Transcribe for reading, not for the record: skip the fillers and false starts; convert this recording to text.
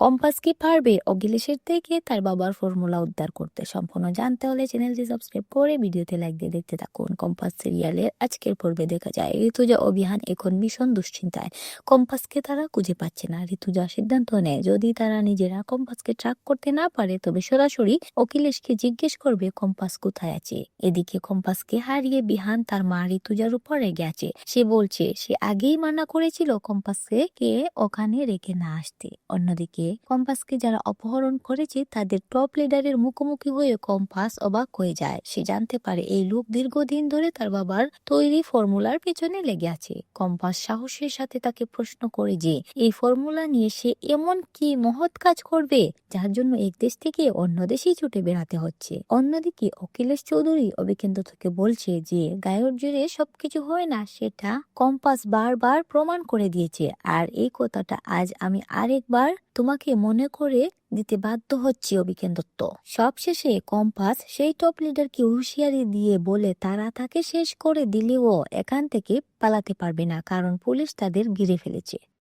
Compass কি পারবে অখিলেশের থেকে তার বাবার ফর্মুলা উদ্ধার করতে? সম্পূর্ণ জানতে হলে চ্যানেলটি সাবস্ক্রাইব করে ভিডিওতে লাইক দিয়ে দেখতে থাকুন। কম্পাস সিরিয়ালের আজকের পর্বে দেখা যায় ঋতুজা ও বিহান এখন ভীষণ দুশ্চিন্তায়। কম্পাসকে তারা খুঁজে পাচ্ছে না। ঋতুজা সিদ্ধান্ত নেয় যদি তারা নিজেরা কম্পাসকে ট্র্যাক করতে না পারে তবে সরাসরি অখিলেশকে জিজ্ঞেস করবে কম্পাস কোথায় আছে। এদিকে কম্পাসকে হারিয়ে বিহান তার মা ঋতুজার উপর রেগে আছে। সে বলছে সে আগেই মানা করেছিল কম্পাসকে ওখানে রেখে না আসতে। অন্যদিকে কম্পাসকে যারা অপহরণ করেছে তাদের টপ লিডারের মুখোমুখি হয়ে কম্পাস অবাক হয়ে যায়। সে জানতে পারে এই লোক দীর্ঘদিন ধরে তার বাবার তৈরি ফর্মুলার পেছনে লেগে আছে। কম্পাস সাহসের সাথে তাকে প্রশ্ন করে যে এই ফর্মুলা নিয়ে সে এমন কি মহৎ কাজ করবে যার জন্য এক দেশ থেকে অন্য দেশেই ছুটে বেড়াতে হচ্ছে। অন্যদিকে অখিলেশ চৌধুরী অবিকেন্দ্র থেকে বলছে যে গায়ের জোরে সবকিছু হয় না, সেটা কম্পাস বারবার প্রমাণ করে দিয়েছে। আর এই কথাটা আজ আমি আরেকবার তোমাকে মনে করে দিতে বাধ্য হচ্ছি অভিকেন দত্ত। সবশেষে কম্পাস সেই টপ লিডারকে হুঁশিয়ারি দিয়ে বলে তারা তাকে শেষ করে দিলেও এখান থেকে পালাতে পারবে না, কারণ পুলিশ তাদের ঘিরে ফেলেছে।